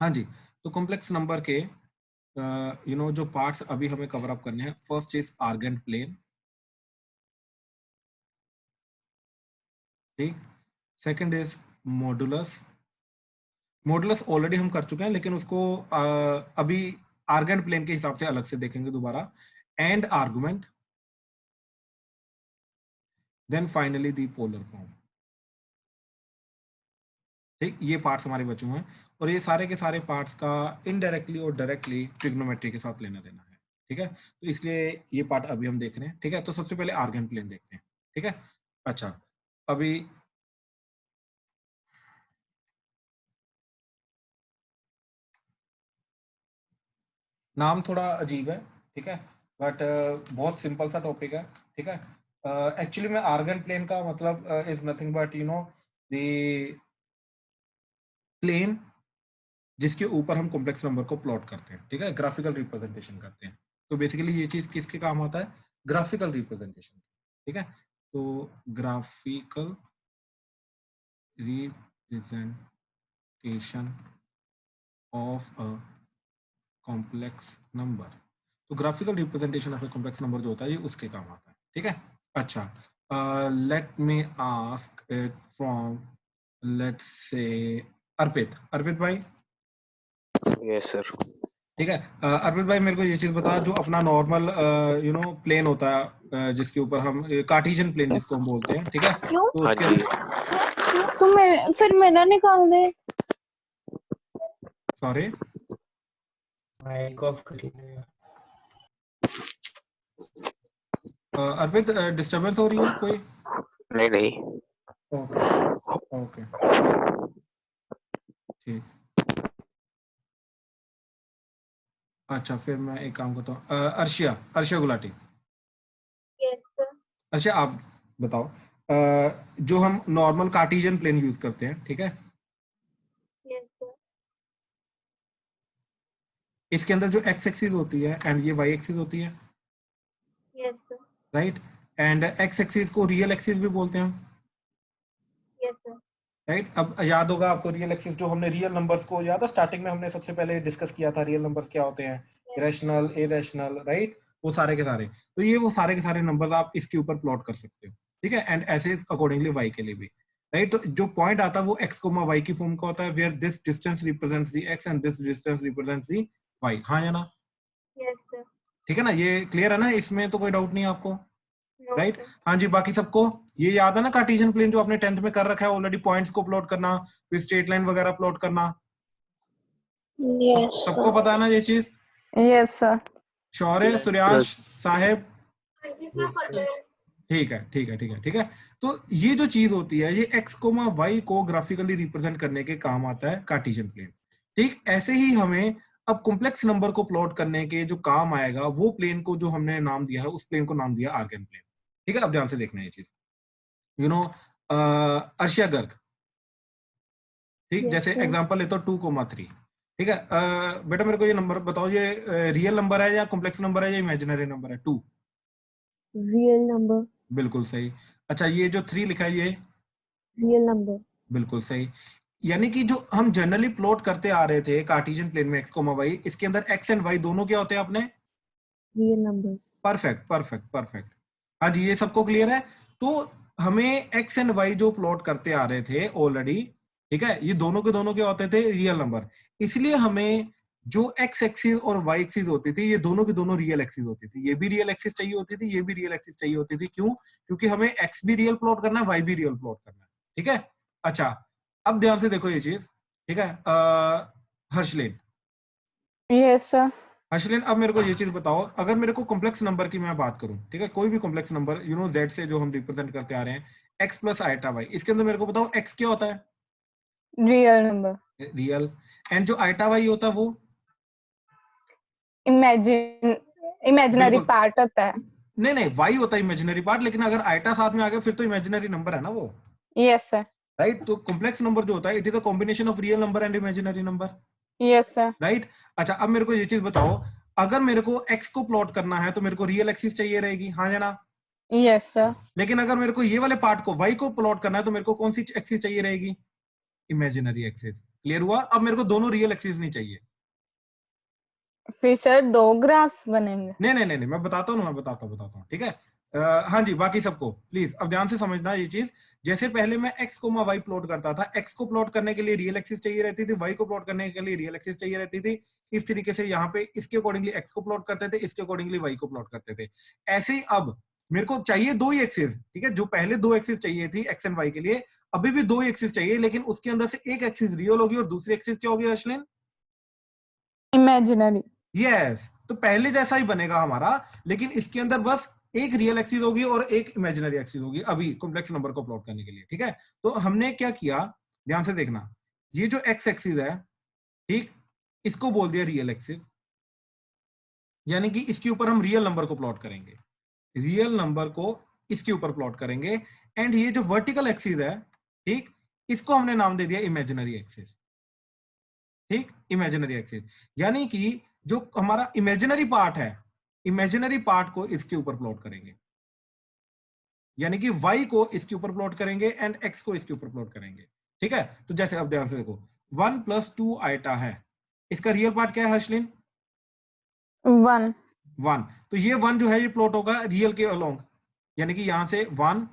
हाँ जी, तो complex number के जो पार्ट्स अभी हमें कवर अप करने हैं, फर्स्ट इज आर्गेंट प्लेन, ठीक। Second is modulus. Modulus already हम कर चुके हैं, लेकिन उसको अभी आर्गेंट प्लेन के हिसाब से अलग से देखेंगे दोबारा। And argument, then finally the polar form. ठीक, ये पार्ट्स हमारे बचे हुए हैं, और ये सारे के सारे पार्ट्स का इनडायरेक्टली और डायरेक्टली ट्रिग्नोमेट्री के साथ लेना देना है। ठीक है, तो इसलिए ये पार्ट अभी हम देख रहे हैं। ठीक है, तो सबसे पहले आर्गेंट प्लेन देखते हैं। ठीक है, अच्छा, अभी नाम थोड़ा अजीब है, ठीक है, बट बहुत सिंपल सा टॉपिक है। ठीक है, एक्चुअली में आर्गेंट प्लेन का मतलब is nothing but the plane जिसके ऊपर हम कॉम्प्लेक्स नंबर को प्लॉट करते हैं। ठीक है, ग्राफिकल रिप्रेजेंटेशन करते हैं। तो बेसिकली ये चीज किसके काम आता है? Graphical representation. ठीक है, तो graphical representation of a complex number. तो graphical representation of a complex number जो होता है, ये उसके काम आता है। ठीक है, अच्छा, let me ask it from, let's say अर्पित। अर्पित भाई, यस सर। ठीक है, अर्पित भाई मेरे को ये चीज बता, जो अपना नॉर्मल प्लेन होता है, जिसके ऊपर हम कार्टेशियन प्लेन जिसको हम बोलते हैं, ठीक है, क्यों? तो हाँ उसके जी। तुम फिर मेरा निकाल दे। सॉरी, माइक ऑफ करिए। अर्पित डिस्टरबेंस हो रही है कोई? नहीं नहीं। ओके ओके, ठीक। अच्छा, फिर मैं एक काम करता हूँ, अर्शिया, अर्शिया गुलाटी। Yes sir. अच्छा, आप बताओ, जो हम नॉर्मल कार्टेशियन प्लेन यूज करते हैं, ठीक है, यस सर। इसके अंदर जो एक्स एक्सिस होती है एंड ये वाई एक्सिस होती है, yes sir. Right, and x axis को रियल एक्सिस भी बोलते हैं हम, यस सर। राइट। अब याद होगा आपको, रियल एक्सिस जो हमने रियल नंबर्स को, याद है स्टार्टिंग में हमने सबसे पहले डिस्कस किया था, रियल नंबर्स क्या होते हैं, इरेशनल, इरेशनल, राइट, वो सारे के सारे। तो ये वो सारे के सारे नंबर्स आप इसके ऊपर प्लॉट कर सकते हो। ठीक है, एंड ऐसे अकॉर्डिंगली वाई के लिए भी, राइट। तो जो पॉइंट आता है वो एक्स कोमा वाई की फॉर्म का होता है, where this distance represents the x and this distance represents the y. हाँ या ना? Yes sir. ठीक है ना, ये क्लियर है ना, इसमें तो कोई डाउट नहीं है आपको, नो राइट? सर। हाँ जी, बाकी सबको ये याद है ना, कार्टेशियन प्लेन जो आपने 10th में कर रखा है ऑलरेडी, पॉइंट्स को प्लॉट करना, फिर स्ट्रेट लाइन वगैरह प्लॉट करना, यस सबको पता है ना ये चीज? Yes sir. श्योर है सूर्यांश साहेब? जी सर, पता है। ठीक है, ठीक है, ठीक है, ठीक है। तो ये जो चीज होती है, ये एक्स कोमा वाई को ग्राफिकली रिप्रेजेंट करने के काम आता है कार्टेशियन प्लेन। ठीक, ऐसे ही हमें अब कॉम्प्लेक्स नंबर को प्लॉट करने के जो काम आएगा, वो प्लेन को जो हमने नाम दिया है, उस प्लेन को नाम दिया आर्गन प्लेन। ठीक है, अब ध्यान से देखना ये चीज, यू नो अर्शिया गर्ग, ठीक, Yes, जैसे sir. एग्जांपल ले तो 2,3। ठीक है, बेटा मेरे को ये नंबर बताओ, ये रियल नंबर है या कॉम्प्लेक्स नंबर है या इमेजिनरी नंबर है? 2 Real number. बिल्कुल सही। अच्छा, ये जो 3 लिखा है, ये Real number. बिल्कुल सही। यानी कि जो हम जनरली प्लॉट करते आ रहे थे कार्टेशियन प्लेन में एक्स कोमा वाई, इसके अंदर एक्स एंड वाई दोनों क्या होते हैं अपने? Real numbers. Perfect, perfect, perfect. हाँ जी, ये सबको क्लियर है। तो हमें एक्स एंड वाई जो प्लॉट करते आ रहे थे ऑलरेडी, ठीक है, ये दोनों के दोनों क्या होते थे? Real number. इसलिए हमें जो एक्स एक्सिस और वाई एक्सिस होती थी, ये दोनों की दोनों रियल एक्सिस होती थी। ये भी रियल एक्सिस चाहिए होती थी, ये भी रियल एक्सिस चाहिए होती थी। क्यों? क्योंकि हमें एक्स भी रियल प्लॉट करना है, वाई भी रियल प्लॉट करना है। ठीक है, अच्छा, अब ध्यान से देखो ये चीज, ठीक है, हर्षलेन, Yes, sir. हर्षलेन, अब मेरे को ये चीज बताओ, अगर मेरे को कॉम्प्लेक्स नंबर की मैं बात करूं, ठीक है, कोई भी कॉम्प्लेक्स नंबर, जेड से जो हम रिप्रेजेंट करते आ रहे हैं, एक्स प्लस आइटा वाई, इसके अंदर मेरे को बताओ एक्स क्या होता है? Real number. रियल। एंड जो आइटा वाई होता है वो? Imaginary बिल्कुल part होता है. नहीं, नहीं, वाई होता है इमेजिनरी पार्ट, लेकिन अगर आइटा साथ में आ गया फिर तो इमेजिनरी नंबर है ना वो, Yes, sir. राइट? तो कॉम्प्लेक्स नंबर जो होता है, it is a combination of real number and imaginary number, Yes, sir. Right? अच्छा, अब मेरे को ये चीज बताओ, अगर मेरे को एक्स को प्लॉट करना है तो मेरे को रियल एक्सिस चाहिए रहेगी, हाँ या ना? Yes, sir. लेकिन अगर मेरे को ये वाले पार्ट को वाई को प्लॉट करना है तो मेरे को कौन सी एक्सिस चाहिए रहेगी? Imaginary axis. क्लियर हुआ? अब मेरे को दोनों रियल एक्सिस नहीं चाहिए। फिर सर 2 ग्राफ्स बनेंगे। नहीं, मैं बताता हूँ, ठीक है। हाँ जी, बाकी सबको प्लीज अब ध्यान से समझना ये चीज। जैसे पहले मैं x कोमा y प्लॉट करता था, x को प्लॉट करने के लिए रियल एक्सिस चाहिए रहती थी, y को प्लॉट करने के लिए रियल एक्सिस चाहिए रहती थी। इस तरीके से यहाँ पे इसके अकॉर्डिंगली x को प्लॉट करते थे, इसके अकॉर्डिंगली y को प्लॉट करते थे। ऐसे ही अब मेरे को चाहिए 2 ही एक्सिस, ठीक है। जो पहले 2 एक्सिस चाहिए थी x एंड y के लिए, अभी भी 2 ही एक्सिस चाहिए, लेकिन उसके अंदर से एक एक्सिस रियल होगी और दूसरी एक्सिस क्या होगी अर्शलिन? इमेजिनरी। यस, तो पहले जैसा ही बनेगा हमारा, लेकिन इसके अंदर बस एक रियल एक्सिस होगी और एक इमेजिनरी एक्सिस होगी अभी कॉम्प्लेक्स नंबर को प्लॉट करने के लिए, ठीक है। तो हमने क्या किया, ध्यान से देखना, ये जो एक्स एक्सिस है, ठीक, इसको बोल दिया रियल एक्सिस, यानी कि इसके ऊपर हम रियल नंबर को प्लॉट करेंगे, रियल नंबर को इसके ऊपर प्लॉट करेंगे। एंड ये जो वर्टिकल एक्सिस है, ठीक, इसको हमने नाम दे दिया इमेजिनरी एक्सिस, ठीक, इमेजिनरी एक्सिस। यानी कि जो हमारा इमेजिनरी पार्ट है, इमेजिनरी पार्ट को इसके ऊपर प्लॉट करेंगे, यानी कि y को इसके ऊपर प्लॉट करेंगे एंड x को इसके ऊपर प्लॉट करेंगे, ठीक है। तो जैसे अब ध्यान से देखो, 1 + 2 आइटा है, इसका रियल पार्ट क्या है हर्षलिन? 1। 1। तो ये 1 जो है ये प्लॉट होगा रियल के अलोंग, यानी कि यहां से 1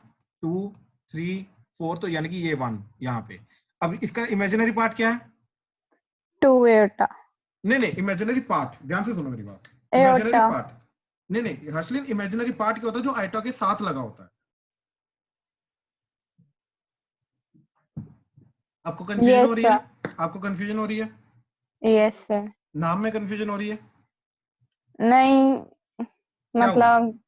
2 3 4, तो यानी कि ये 1 यहां पे। अब इसका इमेजिनरी पार्ट क्या है? 2 एटा। नहीं, इमेजिनरी पार्ट, ध्यान से सुनो मेरी बात। इमेजिनरी एटा। पार्ट, नहीं हर्षलिन, इमेजिनरी पार्ट क्या होता है? जो आइटा के साथ लगा होता है। आपको कंफ्यूजन हो यस रही है? सर। आपको कंफ्यूजन हो रही है? Yes sir. नाम में कंफ्यूजन हो रही है? नहीं, क्या हुआ? मतलब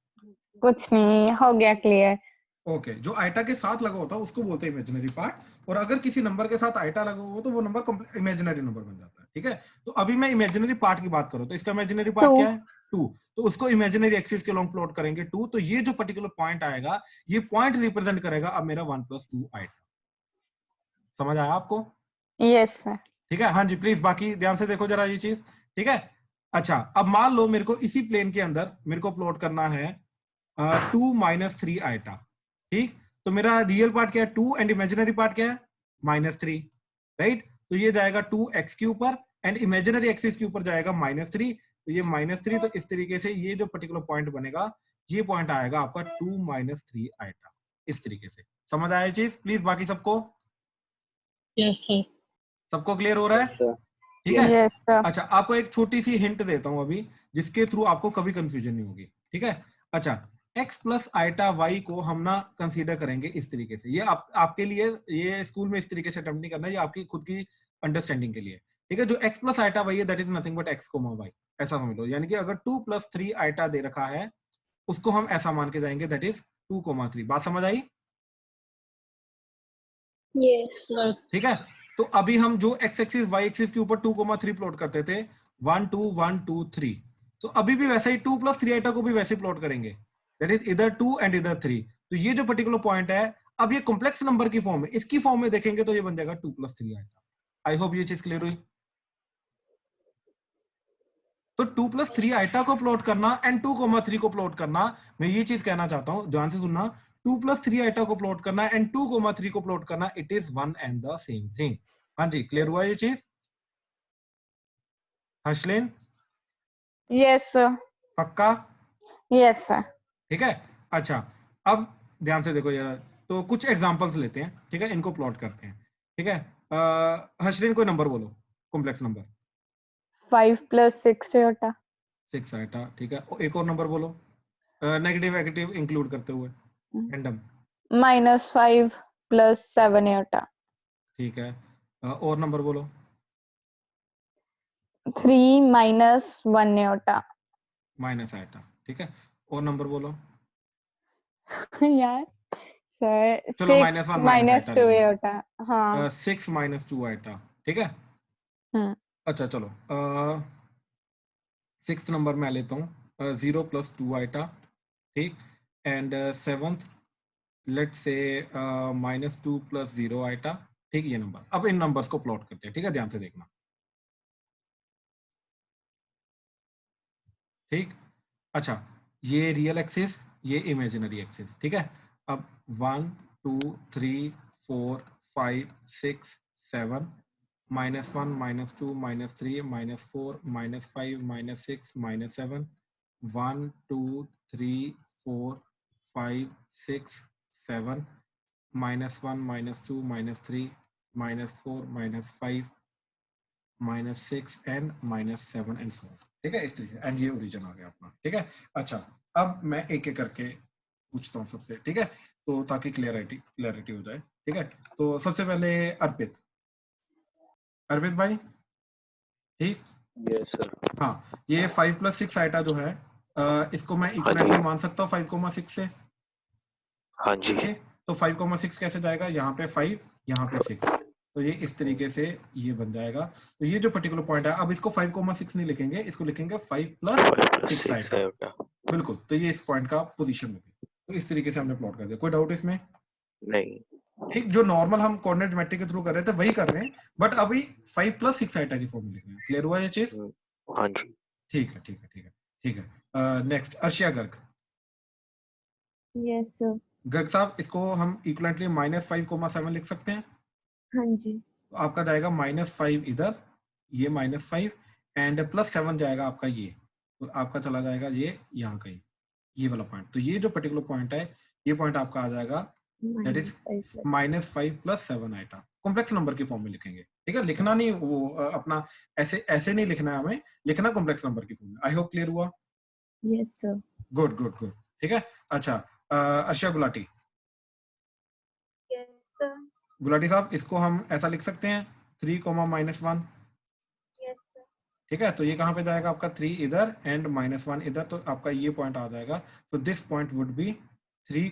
कुछ नहीं हो गया क्लियर। ओके, जो आइटा के साथ लगा होता है उसको बोलते हैं इमेजिनरी पार्ट, और अगर किसी नंबर के साथ आइटा लगा हुआ हो तो वो नंबर इमेजिनरी नंबर बन जाता है, ठीक है। तो अभी मैं इमेजिनरी पार्ट की बात करूं तो इसका इमेजिनरी पार्ट 2। क्या है? 2। तो उसको इमेजिनरी एक्सिस के लॉन्ग प्लॉट करेंगे 2, तो ये जो पर्टिकुलर पॉइंट आएगा, ये पॉइंट रिप्रेजेंट करेगा अब मेरा 1 + 2 आइटा। समझ आया आपको? Yes sir. ठीक है, हाँ जी, प्लीज बाकी ध्यान से देखो जरा ये चीज, ठीक है। अच्छा, अब मान लो मेरे को इसी प्लेन के अंदर मेरे को प्लॉट करना है 2 - 3 आइटा, ठीक। तो मेरा रियल पार्ट क्या है? 2, एंड इमेजिनरी पार्ट क्या है? -3, राइट। तो ये जाएगा 2x के ऊपर एंड इमेजिनरी एक्सिस के ऊपर जाएगा -3, तो ये -3, तो इस तरीके से ये जो पर्टिकुलर पॉइंट बनेगा, ये पॉइंट आएगा आपका 2 - 3 आइटा, इस तरीके से। समझ आया चीज? प्लीज बाकी सबको, Yes, sir. सबको क्लियर हो रहा है? Yes, sir. ठीक Yes, है। sir. Yes sir. अच्छा, आपको एक छोटी सी हिंट देता हूं अभी, जिसके थ्रू आपको कभी कंफ्यूजन नहीं होगी, ठीक है। अच्छा, x + आइटा y को हम ना कंसीडर करेंगे इस तरीके से, ये आपके लिए, ये स्कूल में इस तरीके से अटेम्प्ट नहीं करना, ये आपकी खुद की अंडरस्टैंडिंग के लिए, ठीक है। जो x + आइटा y है that is nothing but x, y, ऐसा समझ लो। यानी कि अगर 2 + 3 आइटा दे रखा है, उसको हम ऐसा मान के जाएंगे दैट इज 2, 3। बात समझ आई? Yes, sir. ठीक है। तो अभी हम जो x एक्सिस y एक्सिस के ऊपर 2, 3 प्लॉट करते थे, 1 2 1 2 3, तो अभी भी वैसे ही 2 + 3 आइटा को भी वैसे प्लॉट करेंगे, दैट इज इधर 2 एंड इधर 3। तो ये जो पर्टिकुलर पॉइंट है, अब ये कॉम्प्लेक्स नंबर की फॉर्म में, इसकी फॉर्म में देखेंगे तो ये बन जाएगा 2 + 3 आइटा। आई होप ये चीज क्लियर हुई। तो 2 + 3 आइटा को प्लॉट करना एंड 2, 3 को प्लॉट करना, मैं ये चीज कहना चाहता हूं, ध्यान से सुनना, 2 + 3 आइटा को प्लॉट करना एंड 2, 3 को प्लॉट करना, it is one and the same thing. हाँ जी, क्लियर हुआ ये चीज हर्षलेन? Yes sir. पक्का? Yes sir. ठीक है। अच्छा, अब ध्यान से देखो जरा, तो कुछ एग्जांपल्स लेते हैं, ठीक है, इनको प्लॉट करते हैं, ठीक है। हर्षलेन कोई नंबर बोलो, कॉम्प्लेक्स नंबर। 5 + 6 एटा। 6 आइटा, ठीक है। एक और नंबर बोलो, नेगेटिव नेगेटिव इंक्लूड करते हुए, रैंडम। -5 + 7 एटा। ठीक है। और नंबर बोलो। 3 - 1 एटा। माइनस आइटा, ठीक है। और नंबर बोलो। यार सर, चलो, 6 -1 माइनस आइटा - 2 ले लो। एटा। हाँ। 6 - 2 आइटा, ठीक है। हम्म। अच्छा चलो, 6th नंबर मैं लेता हूँ 0 + 2 आइटा, ठीक। एंड 7th लेट से -2 + 0 आइटा, ठीक। ये नंबर, अब इन नंबर्स को प्लॉट करते हैं, ठीक है, ध्यान से देखना, ठीक। अच्छा, ये रियल एक्सिस, ये इमेजिनरी एक्सिस, ठीक है। अब 1 2 3 4 5 6 7 -1 -2 -3 -4 -5 -6 -7 1 2 3 4 5 6 7 -1 -2 -3 -4 -5 -6 एंड -7 एंड सो। ठीक है, इस तरीके एंड ये ओरिजिन आ गया अपना। ठीक है, अच्छा अब मैं एक एक करके पूछता हूँ सबसे। ठीक है, तो ताकि क्लैरिटी हो जाए। ठीक है, तो सबसे पहले अर्पित भाई। ठीक, यस सर। हाँ, ये 5 + 6 आइटा जो है इसको मैं इक्वलेंटली मान सकता हूँ 5, 6 से। हाँ जी। ठीक, तो 5, 6 कैसे जाएगा, यहाँ पे 5 यहाँ पे 6, तो ये इस तरीके से ये बन जाएगा। तो ये जो पर्टिकुलर पॉइंट है, अब इसको 5, 6 नहीं लिखेंगे, इसको लिखेंगे 5 + 6 आइटा। बिल्कुल, तो ये इस पॉइंट का पोजीशन होगी। तो इस तरीके से हमने प्लॉट कर दिया। कोई डाउट इसमें? नहीं। ठीक, जो नॉर्मल हम कोऑर्डिनेट मैट्रिक के थ्रू कर रहे थे वही कर रहे हैं, बट अभी 5 + 6 आइटा की फॉर्म में लिख रहे हैं। क्लियर हुआ ये चीज? हाँ जी। ठीक है, ठीक है, ठीक है, ठीक है। Next Arshia Garg. Yes sir. Garg साहब, इसको हम इक्वलेंटली -5, 7 लिख सकते हैं। हाँ जी। तो आपका जाएगा -5 इधर, ये -5 एंड +7 जाएगा आपका ये, तो आपका चला जाएगा ये यहाँ कहीं, ये वाला पॉइंट। तो ये जो पर्टिकुलर पॉइंट है, ये पॉइंट आपका आ जाएगा that is -5 + 7 iota. Complex number की फॉर्म में लिखेंगे। ठीक है, लिखना नहीं वो अपना ऐसे नहीं लिखना है हमें, लिखना कॉम्प्लेक्स नंबर की फॉर्म में। आई होप क्लियर हुआ? Yes sir. Good good good. ठीक है, अच्छा अर्शिया गुलाटी। Yes sir. गुलाटी साहब, इसको हम ऐसा लिख सकते हैं 3, -1। Yes sir. ठीक है, तो ये कहाँ पे जाएगा आपका 3 इधर एंड -1 इधर, तो आपका ये पॉइंट आ जाएगा। तो this point would be 3,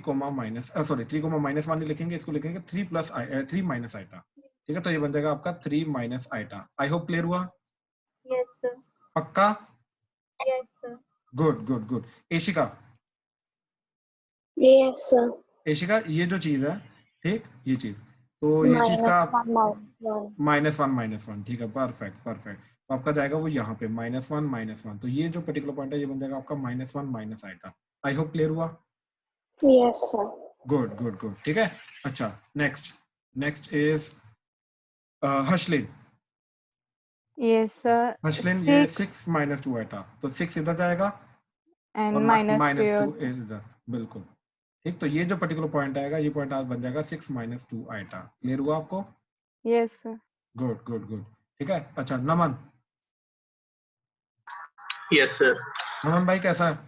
sorry 3, -1 नहीं लिखेंगे, इसको लिखेंगे 3 माइनस आइटा। ठीक है, तो ये बन जाएगा आपका 3 - आइटा। आई होप क्लियर हुआ? Yes sir. पक्का? Yes sir. Good good good. Ashika, Yes, sir. Ashika ये जो चीज है, ठीक, ये चीज, तो ये चीज का -1 ठीक है, परफेक्ट परफेक्ट। तो आपका जाएगा वो यहाँ पे -1 तो ये जो पर्टिकुलर पॉइंट है ये बन जाएगा आपका -1 आइटा। आई होप क्लियर हुआ? Yes, sir. Good good good. ठीक है, अच्छा next is Harshleen. Yes sir. Harshleen, ये 6 - 2 आइटा, तो 6 इधर जाएगा एंड और -2 -2 इधर। बिल्कुल ठीक, तो ये जो पर्टिकुलर पॉइंट आएगा, ये पॉइंट आज बन जाएगा 6 - 2 आइटा। क्लियर हुआ आपको? Yes sir. Good good good. ठीक है, अच्छा नमन। Yes sir. नमन भाई कैसा है?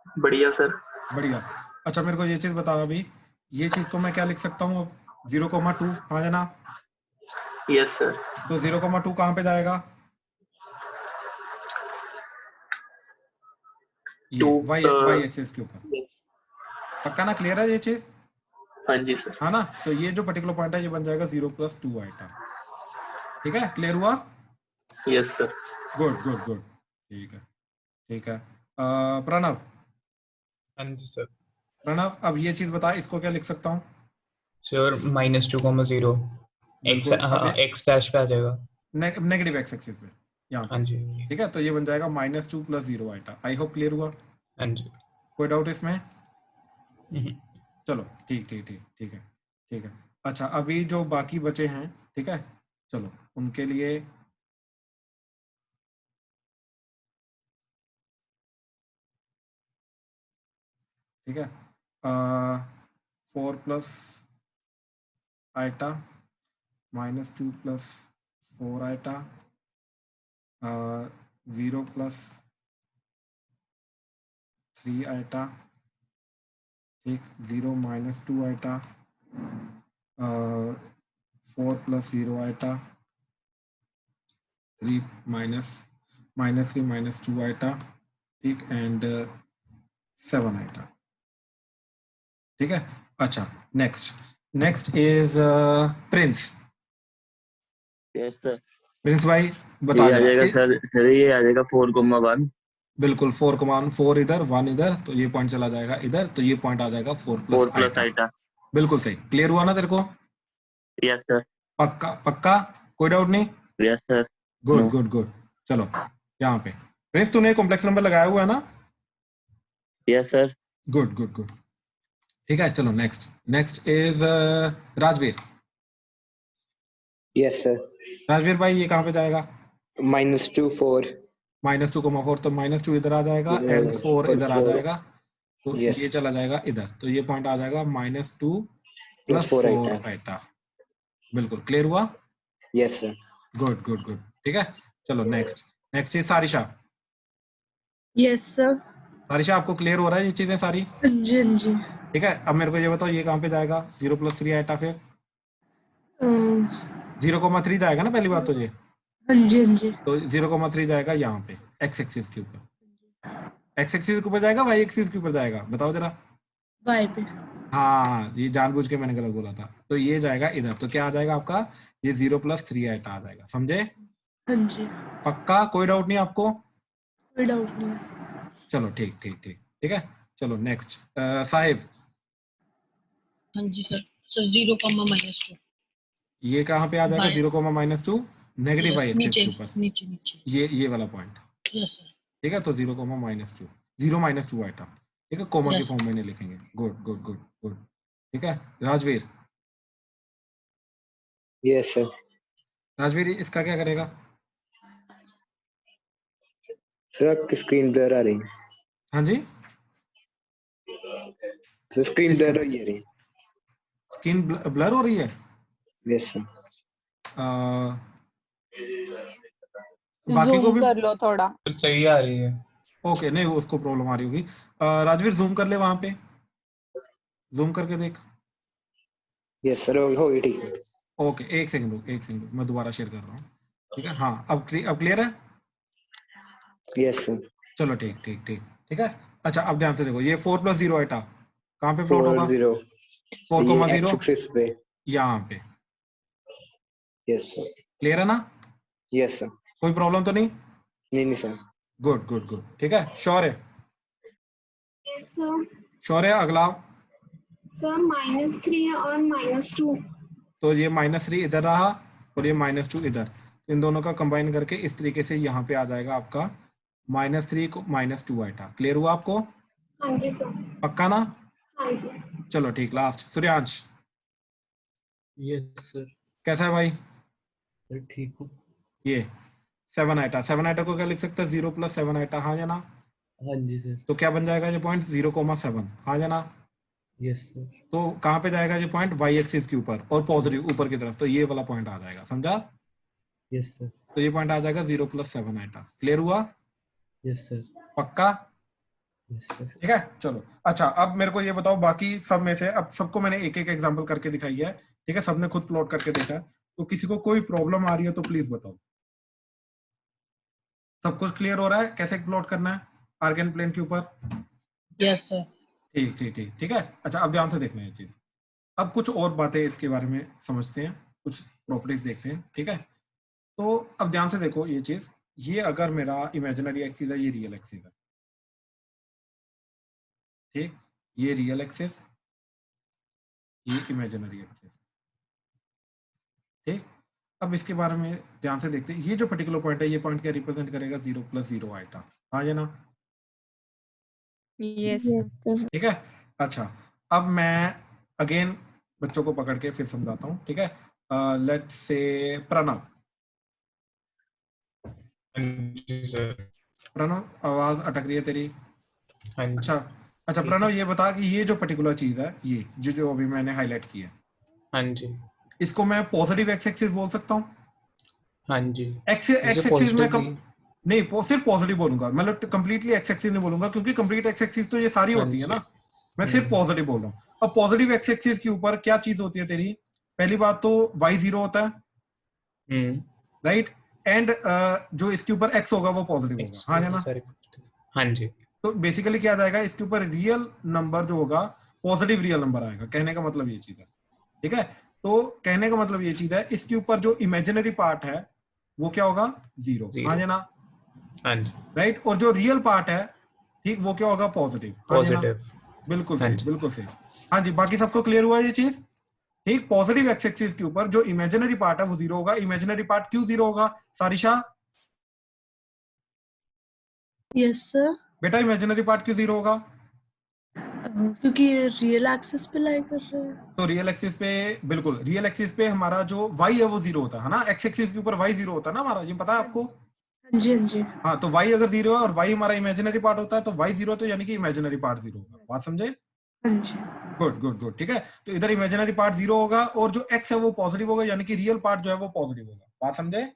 बढ़िया सर। बढ़िया। अच्छा मेरे को ये चीज बताओ, अभी ये चीज को मैं क्या लिख सकता हूँ अब? 0,2, हाँ है ना? Yes sir. तो 0,2 कहाँ पे जाएगा? ये y एक्सिस के ऊपर। पक्का ना? क्लियर है ये चीज? हाँ जी सर। हाँ ना? तो ये जो पर्टिकुलर पॉइंट है ये बन जाएगा 0 + 2 आइटा। ठीक है, क्लियर हुआ? Yes sir. Good good good. ठीक है, ठीक है। प्रणव। हाँ जी सर। प्रणव, अब ये चीज बता, इसको क्या लिख सकता हूँ? सर -2,0 एक्स बिल्कुल, एक्स डैश पे आ जाएगा। नेगेटिव एक्स एक्सिस पे यहाँ हाँ पे। जी। ठीक है, तो ये बन जाएगा -2 + 0 आइटा। आई होप क्लियर हुआ? हाँ जी। कोई डाउट इसमें? हम्म। चलो ठीक ठीक ठीक ठीक है, ठीक है। अच्छा अभी जो बाकी बचे हैं, ठीक है, चलो उनके लिए ठीक है, 4 + आइटा -2 + 4 आइटा 0 + 3 आइटा, ठीक, 0 - 2 आइटा 4 + 0 आइटा 3 -3 - 2 आइटा, ठीक, एंड 7 आइटा। ठीक है, अच्छा next is Prince. Yes sir. Prince भाई बता ये आ जरा। जाएगा सर ये आ जाएगा 4,1। बिल्कुल 4 इधर 1 इधर, तो ये पॉइंट चला जाएगा इधर, तो ये पॉइंट आ जाएगा 4 4 + प्लस आइटा। आइटा। बिल्कुल सही। क्लियर हुआ ना तेरे को? Yes sir. पक्का पक्का, कोई डाउट नहीं? Yes sir. Good good good. चलो यहाँ पे प्रिंस, तूने कॉम्प्लेक्स नंबर लगाया हुआ है ना? Yes sir. Good good good. ठीक है, चलो next is Rajveer. Yes, sir. Rajveer भाई ये कहाँ पे जाएगा? -2, 4. -2,4 तो -2 इधर आ जाएगा एंड 4 और इधर आ 4. जाएगा, तो Yes. ये चला जाएगा इधर, तो ये पॉइंट आ जाएगा -2 Plus + 4 4 iota. आइटा। बिल्कुल क्लियर हुआ? Yes, sir. Good good good, ठीक है। चलो next is Sarisha. Yes sir. Sarisha आपको क्लियर हो रहा है ये चीजें सारी? जी जी। ठीक है, अब मेरे को ये बताओ ये कहाँ पे जाएगा? 0 + 3 आइटा, फिर 0,3 जाएगा ना पहली बात तो ये, हाँ जी हाँ जी। तो 0,3 जाएगा यहाँ पे एक्स एक्सिस के ऊपर। एक्स एक्सिस के ऊपर जाएगा वाई एक्सिस के ऊपर जाएगा? बताओ जरा। वाई पे। हाँ, ये जानबूझ के मैंने गलत बोला था, तो ये जाएगा इधर, तो क्या आ जाएगा आपका? ये 0 + 3 आइटा आ जाएगा, समझे? हाँ जी। पक्का, कोई डाउट नहीं आपको? कोई डाउट नहीं। चलो ठीक है। चलो नेक्स्ट साहिब। हाँ जी सर। सर 0,-2। ये कहाँ पे आ जाएगा? 0,-2 नेगेटिव वाई एक्सिस नीचे के ऊपर, नीचे नीचे। ये वाला पॉइंट। Yes sir. ठीक है, तो 0,-2 0 - 2 आइटा, ठीक है, कोमा के Yes. फॉर्म में नहीं लिखेंगे। गुड, ठीक है। Rajveer Yes, sir. राजवीर इसका क्या करेगा? सर आपकी स्क्रीन ब्लर आ रही है। हाँ जी, सर स्क्रीन इसका- ब्लर हो रही है। स्क्रीन ब्लर हो रही है? Yes sir. बाकी को जूम भी कर लो थोड़ा। फिर सही आ रही है। ओके, नहीं उसको प्रॉब्लम आ रही होगी। राजवीर जूम कर ले, वहां पे जूम करके देख। यस सर, हो गई, ठीक है। ओके, एक सेकंड रुक, मैं दोबारा शेयर कर रहा हूँ। ठीक है, हाँ अब क्लियर है? Yes sir. चलो ठीक है। अच्छा अब ध्यान से देखो, ये 4 + 0 आइटा कहाँ पे प्लॉट होगा? 4, 0 4,0 एक्सिस पे। यहाँ पे। Yes sir. क्लियर है ना? Yes sir. कोई प्रॉब्लम तो नहीं? नहीं सर। गुड, ठीक है। श्योर है? Yes sir. श्योर है? अगला सर -3 और -2। तो ये -3 इधर रहा और ये -2 इधर, इन दोनों का कंबाइन करके इस तरीके से यहाँ पे आ जाएगा आपका -3 को -2 आइटा। क्लियर हुआ आपको? हाँ जी सर। पक्का ना? हाँ जी। चलो ठीक, लास्ट सूर्यांश। Yes sir. कैसा है भाई? सर ठीक हूँ। ये 7 आइटा को क्या लिख सकते हैं? 0 + 7 आइटा, हाँ या ना? हाँ जी सर। तो क्या बन जाएगा ये पॉइंट? 0,7, हाँ या ना? Yes sir. तो कहाँ पे जाएगा ये पॉइंट? वाई एक्सिस के ऊपर और पॉजिटिव ऊपर की तरफ, तो ये वाला पॉइंट आ जाएगा, समझा? Yes sir. तो ये पॉइंट आ जाएगा 0 + 7 आइटा। क्लियर हुआ? Yes sir. पक्का? Yes sir. ठीक है, चलो। अच्छा अब मेरे को ये बताओ, बाकी सब में से अब सबको मैंने एक एग्जांपल करके दिखाई है, ठीक है, सबने खुद प्लॉट करके देखा है, तो किसी को कोई प्रॉब्लम आ रही है तो प्लीज बताओ। सब कुछ क्लियर हो रहा है कैसे प्लॉट करना है आर्गन प्लेन के ऊपर? Yes sir. ठीक है। अच्छा अब ध्यान से देखना है ये चीज। अब कुछ और बातें इसके बारे में समझते हैं, कुछ प्रॉपर्टीज देखते हैं, ठीक है। तो अब ध्यान से देखो ये चीज, ये अगर मेरा इमेजिनरी एक्सिस है, ये रियल एक्सिस है, ठीक, ये रियल एक्सिस, ये इमेजिनरी एक्सिस, ठीक। अब इसके बारे में ध्यान से देखते हैं, ये जो पर्टिकुलर पॉइंट है, ये पॉइंट क्या रिप्रेजेंट करेगा? 0 + 0 आइटा, हाँ या ना? यस ठीक है। अच्छा अब मैं अगेन बच्चों को पकड़ के फिर समझाता हूँ, ठीक है। Let's say Pranav. प्रणव आवाज अटक रही है तेरी। अच्छा प्रणव ये बता कि ये जो पर्टिकुलर चीज है, ये जो अभी मैंने हाईलाइट किया है, हाँ जी, इसको मैं पॉजिटिव एक्स एक्सिस बोल सकता हूँ? हाँ जी। एक्स एक्सिस में नहीं, सिर्फ पॉजिटिव बोलूंगा, मतलब कंप्लीटली एक्स एक्सिस नहीं बोलूंगा, क्योंकि कंप्लीट एक्स एक्सिस तो ये सारी होती है ना, मैं सिर्फ पॉजिटिव बोल रहा हूँ। अब पॉजिटिव एक्स एक्सिस के ऊपर क्या चीज होती है तेरी? पहली बात तो y 0 होता है, राइट, एंड जो इसके ऊपर x होगा वो पॉजिटिव होगा, हाँ है ना? हाँ जी। तो बेसिकली क्या जाएगा इसके ऊपर? रियल नंबर जो होगा पॉजिटिव रियल नंबर आएगा, कहने का मतलब ये चीज है, ठीक है। तो कहने का मतलब ये चीज है, इसके ऊपर जो इमेजिनरी पार्ट है वो क्या होगा? 0, हाँ है ना? हाँ जी, राइट, और जो रियल पार्ट है, ठीक, वो क्या होगा? Positive, positive. बिल्कुल सही, बिल्कुल सही। हाँ जी, बाकी सबको क्लियर हुआ ये चीज? ठीक, पॉजिटिव एक्स एक्सिस के ऊपर जो इमेजिनरी पार्ट है वो 0 होगा। इमेजिनरी पार्ट क्यों 0 होगा सारिशा? Yes sir. बेटा इमेजिनरी पार्ट क्यों 0 होगा? क्योंकि ये रियल एक्सिस पे लाई कर रहे हैं। तो रियल एक्सिस पे, बिल्कुल रियल एक्सिस पे हमारा जो y है वो 0 होता है ना, x एक्सिस के ऊपर y 0 होता है ना हमारा, ये पता है आपको? हाँ जी हाँ जी। हाँ, तो y अगर 0 है और y हमारा इमेजिनरी पार्ट होता है, तो y 0 तो यानी कि इमेजिनरी पार्ट 0 होगा। बात समझे? हाँ जी। गुड गुड गुड, ठीक है। तो इधर इमेजिनरी पार्ट 0 होगा और जो x है वो पॉजिटिव होगा, यानी कि रियल पार्ट जो है वो पॉजिटिव होगा। बात समझे?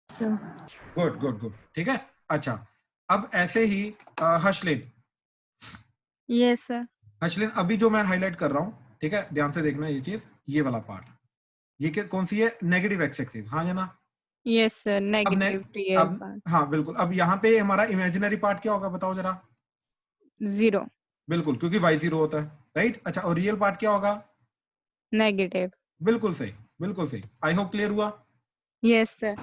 सर गुड गुड गुड, ठीक है। अच्छा, अब ऐसे ही हर्षलिन, Yes, sir. हर्षलिन अभी जो मैं हाईलाइट कर रहा हूँ, ठीक है, ध्यान से देखना ये चीज, ये वाला पार्ट, ये कौन सी है? नेगेटिव एक्स एक्सिस, हाँ या ना? Yes, sir. अब Negative real अब part. हाँ बिल्कुल, अब यहाँ पे हमारा इमेजिनरी पार्ट क्या होगा बताओ जरा? 0. बिल्कुल, क्योंकि y 0 होता है, राइट। अच्छा, और रियल पार्ट क्या होगा? Negative. बिल्कुल सही, बिल्कुल सही। आई होप क्लियर हुआ? Yes, sir.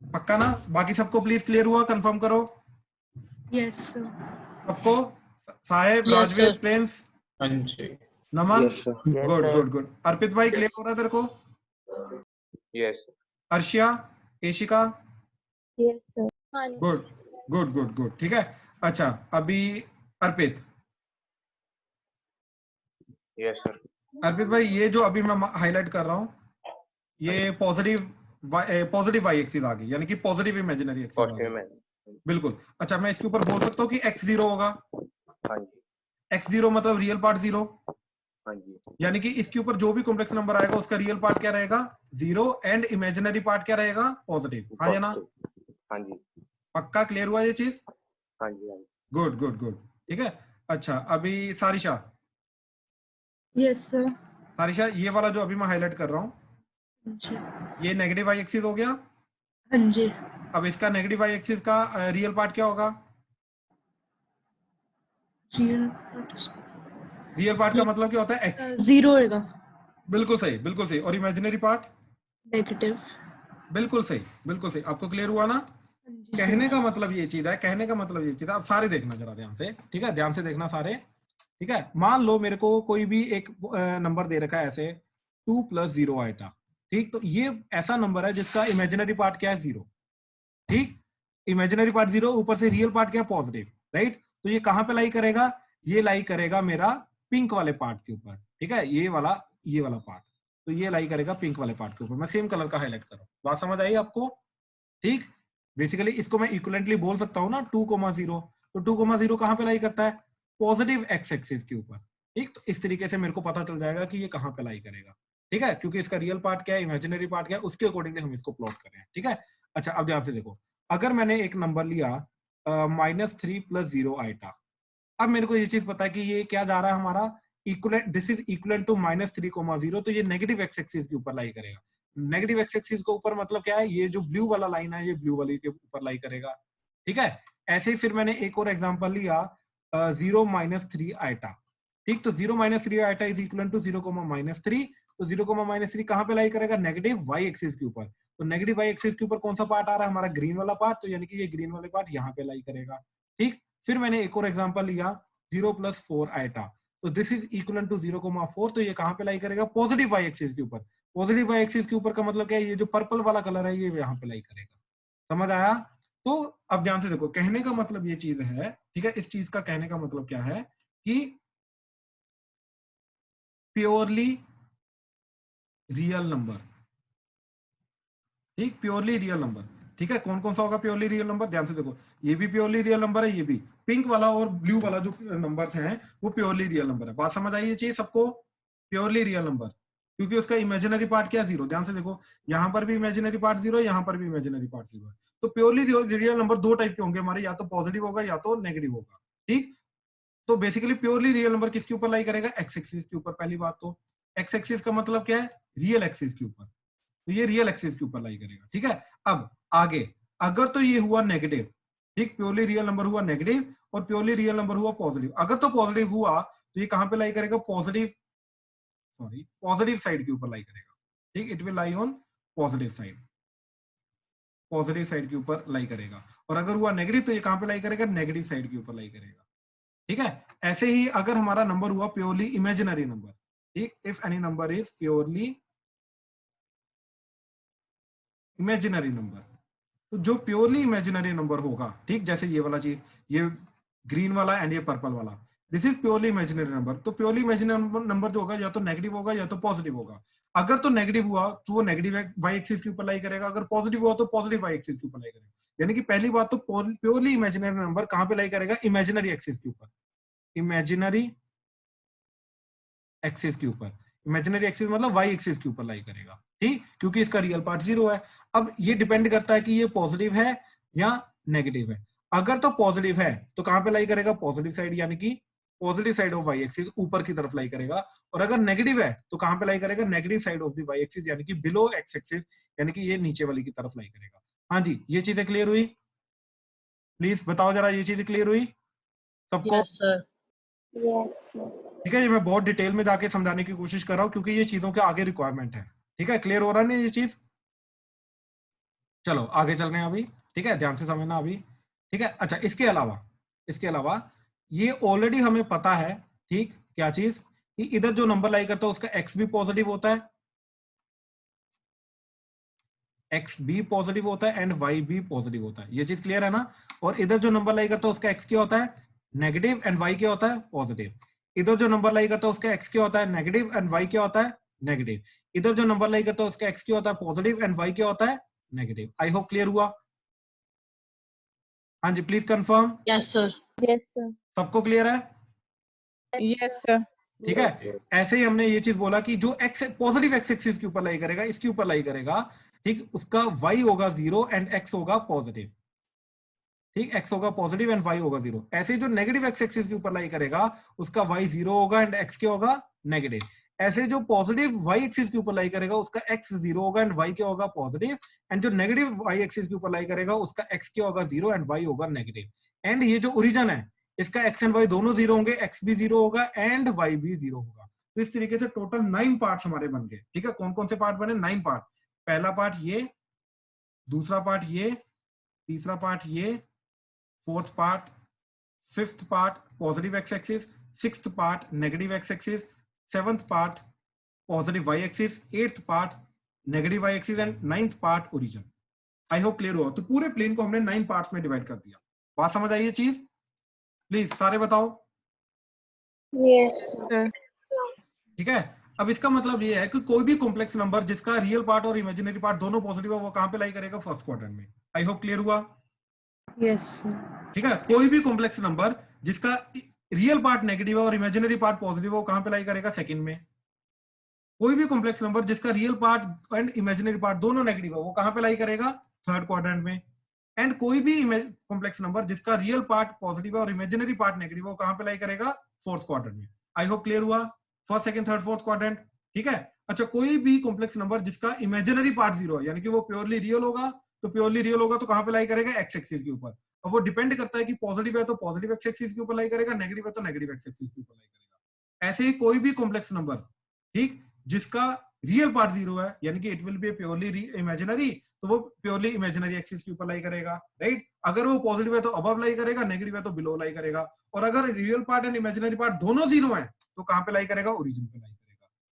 पक्का ना? बाकी सबको प्लीज क्लियर हुआ? कंफर्म करो यस सर। सबको। Saheb, Yes, Rajveer, sir. प्रिंस, हाँ जी। Naman, Yes, sir. Good good गुड। अर्पित भाई क्लियर हो रहा है तेरे को? Yes Arshia, Ashika, Yes, sir. Good good good good, ठीक है। अच्छा, अभी अर्पित, यस सर अर्पित भाई ये जो अभी मैं हाईलाइट कर रहा हूँ, ये पॉजिटिव वाई एक्सिस आ गई, यानी कि पॉजिटिव इमेजिनरी एक्सिस आ पॉजिटिव गई। में बिल्कुल। अच्छा, मैं इसके ऊपर बोल सकता हूँ कि x 0 होगा। हाँ जी x 0 मतलब रियल पार्ट 0, हाँ जी यानी कि इसके ऊपर जो भी कॉम्प्लेक्स नंबर आएगा उसका रियल पार्ट क्या रहेगा? 0, एंड इमेजिनरी पार्ट क्या रहेगा? पॉजिटिव, हाँ या ना? हाँ जी पक्का क्लियर हुआ ये चीज? हाँ जी हाँ जी गुड गुड गुड, ठीक है। अच्छा, अभी सारिशा, यस सर। सारिशा ये वाला जो अभी मैं हाईलाइट कर रहा हूँ, जी ये नेगेटिव वाई एक्सिस हो गया। हाँ जी। अब इसका नेगेटिव वाई एक्सिस का रियल पार्ट क्या होगा? रियल पार्ट का मतलब क्या होता है? x। 0 होगा। बिल्कुल सही, बिल्कुल सही। और इमेजिनरी पार्ट? नेगेटिव। बिल्कुल सही, बिल्कुल सही। आपको क्लियर हुआ ना? जी कहने सर। का मतलब ये चीज है, कहने का मतलब ये चीज है। अब सारे देखना जरा ध्यान से, ठीक है, ध्यान से देखना सारे, ठीक है। मान लो मेरे को कोई भी एक नंबर दे रखा है ऐसे 2 + 0 आइटा, ठीक। तो ये ऐसा नंबर है जिसका इमेजिनरी पार्ट क्या है? 0, ठीक। इमेजिनरी पार्ट 0, ऊपर से रियल पार्ट क्या है? Positive, right. तो ये कहां पे लाई करेगा? ये लाई करेगा मेरा पिंक वाले पार्ट के ऊपर, ठीक है, ये वाला पार्ट। तो ये लाई करेगा पिंक वाले पार्ट के ऊपर। मैं सेम कलर का हाईलाइट कर रहा हूं, बात समझ आई आपको? ठीक। बेसिकली इसको मैं इक्विवेलेंटली बोल सकता हूँ ना 2,0, तो 2,0 कहां पे लाई करता है? पॉजिटिव एक्स एक्सिस के ऊपर, ठीक। तो इस तरीके से मेरे को पता चल जाएगा कि ये कहां पे लाई करेगा, ठीक है, क्योंकि इसका रियल पार्ट क्या है, इमेजिनरी पार्ट क्या है, उसके अकॉर्डिंगली हम इसको प्लॉट कर रहे हैं, ठीक है। अच्छा, अब ध्यान से देखो, अगर मैंने एक नंबर लिया -3 + 0 आइटा, अब मेरे को ये चीज पता है कि ये क्या जा रहा है हमारा? Equivalent, this is equivalent to -3,0, तो ये नेगेटिव एक्स एक्सिस के ऊपर लाई करेगा। नेगेटिव एक्स एक्सिस के ऊपर मतलब क्या है? ये जो ब्लू वाला लाइन है, ये ब्लू वाली के ऊपर लाई करेगा, ठीक है। ऐसे ही फिर मैंने एक और एग्जांपल लिया 0 - 3 आइटा, ठीक। तो 0 - 3 आइटा इज इक्वल टू 0, -3, तो 0, -3 कहां पे लाई करेगा? नेगेटिव वाई एक्सिस के ऊपर। तो नेगेटिव वाई एक्सिस के ऊपर कौन सा पार्ट आ रहा है? हमारा ग्रीन वाला पार्ट, तो यानी कि ये ग्रीन वाले पार्ट यहाँ पे लाई करेगा, ठीक। फिर मैंने एक और एग्जांपल लिया 0 + 4 आइटा, तो दिस इज इक्वल टू 0,4, तो ये कहां पे लाई करेगा? पॉजिटिव वाई एक्सिस के ऊपर। पॉजिटिव वाई एक्सिस के ऊपर का मतलब क्या है? ये जो पर्पल वाला कलर है ये यहाँ पे लाई करेगा। समझ आया? तो अब ध्यान से देखो, कहने का मतलब ये चीज है, ठीक है। इस चीज का कहने का मतलब क्या है कि प्योरली रियल नंबर, ठीक, प्योरली रियल नंबर, ठीक है। कौन कौन सा होगा प्योरली रियल नंबर? ध्यान से देखो, ये भी प्योरली रियल नंबर है, ये भी पिंक वाला और ब्लू वाला जो नंबर्स हैं वो प्योरली रियल नंबर है। बात समझ आई ये चीज सबको? प्योरली रियल नंबर, क्योंकि उसका इमेजिनरी पार्ट क्या? 0। ध्यान से देखो, यहां पर भी इमेजिनरी पार्ट 0 है, यहां पर भी इमेजिनरी पार्ट 0 है। तो प्योरली रियल नंबर दो टाइप के होंगे हमारे, या तो पॉजिटिव होगा या तो नेगेटिव होगा, ठीक। तो बेसिकली प्योरली रियल नंबर किसके ऊपर लाई करेगा? एक्स एक्सिस के ऊपर। पहली बात तो एक्स एक्सिस का मतलब क्या है? रियल एक्सिस के ऊपर, तो ये रियल एक्सिस के ऊपर लाई करेगा, ठीक है। अब आगे, अगर तो ये हुआ नेगेटिव, ठीक, प्योरली रियल नंबर हुआ नेगेटिव और प्योरली रियल नंबर हुआ पॉजिटिव। अगर तो पॉजिटिव हुआ तो ये कहां पे लाई करेगा? पॉजिटिव साइड के ऊपर लाई करेगा, ठीक। It will lie on positive side, positive side के ऊपर लाई करेगा। और अगर हुआ नेगेटिव तो ये कहां पे लाई करेगा? नेगेटिव साइड के ऊपर लाई करेगा, ठीक है। ऐसे ही अगर हमारा नंबर हुआ प्योरली इमेजिनरी नंबर, ठीक, if any number is purely imaginary number, तो जो प्योरली इमेजिनरी नंबर होगा, ठीक, जैसे ये वाला चीज, ये ग्रीन वाला एंड ये पर्पल वाला, this is purely imaginary number. तो प्योरली इमेजिनरी नंबर जो होगा या तो नेगेटिव होगा या तो पॉजिटिव होगा। अगर तो नेगेटिव हुआ तो वो नेगेटिव वाई एक्सिस के ऊपर लाई करेगा, अगर पॉजिटिव हुआ तो पॉजिटिव वाई एक्सिस के ऊपर लाई करेगा। यानी कि पहली बात तो प्योरली इमेजिनरी नंबर कहां पे लाई करेगा? इमेजिनरी एक्सिस के ऊपर, इमेजिनरी एक्सिस के ऊपर। इमेजिनरी एक्सिस मतलब वाई एक्सिस के ऊपर लाई करेगा, ठीक, क्योंकि इसका रियल पार्ट 0 है। अब ये डिपेंड करता है कि ये पॉजिटिव है या नेगेटिव है। अगर तो पॉजिटिव है तो कहां पे लाई करेगा? पॉजिटिव साइड, यानी कि positive side of y axis, ऊपर की तरफ लाई करेगा। और अगर नेगेटिव है तो कहां पे लाई करेगा? Negative side of the y axis, यानी कि बिलो एक्स एक्सिस, यानी कि ये नीचे वाली की तरफ लाई करेगा। हाँ जी, ये चीजें क्लियर हुई? प्लीज बताओ जरा, ये चीजें क्लियर हुई सबको? Yes sir. Yes, sir. ठीक है, ये मैं बहुत डिटेल में जाके समझाने की कोशिश कर रहा हूँ क्योंकि ये चीजों के आगे रिक्वायरमेंट है। ठीक है, क्लियर हो रहा नहीं ये चीज? चलो आगे चल रहे हैं अभी, ठीक है, ध्यान से समझना अभी, ठीक है। अच्छा, इसके अलावा ये ऑलरेडी हमें पता है, ठीक, क्या चीज, कि इधर जो नंबर लाई करता है उसका एक्स भी पॉजिटिव होता है, एक्स भी पॉजिटिव होता है एंड वाई भी पॉजिटिव होता है। ये चीज क्लियर है ना? और इधर जो नंबर लाई करता है उसका एक्स क्या होता है? नेगेटिव, एंड वाई क्या होता है? पॉजिटिव। इधर जो नंबर लाई करता है उसका एक्स क्या होता है? नेगेटिव, एंड वाई क्या होता है? नेगेटिव। इधर जो नंबर लाई करता है उसका एक्स क्या होता है? पॉजिटिव, एंड वाई क्या होता है? नेगेटिव। आई होप क्लियर हुआ। हाँ जी, please confirm. Yes sir. Yes, sir. सबको क्लियर है? Yes, sir. ठीक है, ऐसे ही हमने ये चीज बोला कि जो एक्स पॉजिटिव एक्स एक्सिस के ऊपर लाई करेगा, इसके ऊपर लाई करेगा, ठीक, उसका वाई होगा 0 एंड एक्स होगा पॉजिटिव, ठीक, एक्स होगा पॉजिटिव एंड वाई होगा 0। ऐसे जो नेगेटिव एक्स एक्सिस के ऊपर लाई करेगा उसका वाई 0 होगा एंड एक्स क्या होगा? नेगेटिव। ऐसे जो पॉजिटिव वाई एक्सिस के ऊपर लाई करेगा उसका एक्स 0 होगा एंड वाई क्या होगा? पॉजिटिव। एंड जो नेगेटिव वाई एक्सिस के ऊपर लाई करेगा उसका एक्स क्या होगा? 0 एंड वाई होगा नेगेटिव। एंड ये जो ओरिजिन है इसका एक्स एंड वाई दोनों 0 होंगे, एक्स भी 0 होगा एंड वाई भी 0 होगा। तो इस तरीके से टोटल 9 पार्ट्स हमारे बन गए। ठीक है, कौन कौन से पार्ट बने? 9 पार्ट। पहला पार्ट ये, दूसरा पार्ट ये, तीसरा पार्ट ये, fourth part, fifth part positive x axis, sixth part negative x axis, seventh part positive y axis, eighth part negative y axis and ninth part origin. I hope clear हुआ। तो पूरे plane को हमने 9 parts में divide कर दिया। बात समझ आई ये चीज? प्लीज सारे बताओ। Yes, sir. ठीक है, अब इसका मतलब ये है कि कोई भी कॉम्प्लेक्स नंबर जिसका रियल पार्ट और इमेजिनरी पार्ट दोनों पॉजिटिव है वो कहां पे लाई करेगा? फर्स्ट क्वाड्रेंट में। आई होप क्लियर हुआ। Yes, sir. ठीक है, कोई भी कॉम्प्लेक्स नंबर जिसका रियल पार्ट नेगेटिव है और इमेजिनरी पार्ट पॉजिटिव है वो कहां पे लाई करेगा? सेकंड में। कोई भी कॉम्प्लेक्स नंबर जिसका real part and imaginary part दोनों नेगेटिव है वो कहां पे लाई करेगा? थर्ड क्वाड्रेंट में। एंड कोई भी कॉम्प्लेक्स नंबर जिसका रियल पार्ट पॉजिटिव है और इमेजिनरी पार्ट नेगेटिव है वो कहां पे लाई करेगा? फोर्थ क्वाड्रेंट में। आई होप क्लियर हुआ। First, second, third, fourth quadrant. ठीक है, अच्छा, कोई भी कॉम्प्लेक्स नंबर जिसका इमेजिनरी पार्ट 0 है, यानी कि वो प्योरली रियल होगा, तो प्योरली रियल होगा तो कहां पे लाई करेगा? एक्स एक्सिस के ऊपर। और वो डिपेंड करता है कि पॉजिटिव है तो पॉजिटिव एक्स एक्सिस के ऊपर लाई करेगा, नेगेटिव है तो नेगेटिव एक्स एक्सिस के ऊपर लाई करेगा। ऐसे ही कोई भी कॉम्प्लेक्स नंबर, ठीक, जिसका रियल पार्ट 0 है, यानी कि it will be purely imaginary, तो वो प्योरली इमेजिनरी एक्सिस के ऊपर लाई करेगा, राइट। अगर वो पॉजिटिव है तो अबव लाई करेगा, नेगेटिव है तो बिलो लाई करेगा। और अगर real part and imaginary part दोनों 0 है तो कहां पे लाई करेगा? ओरिजिन पे लाई करेगा।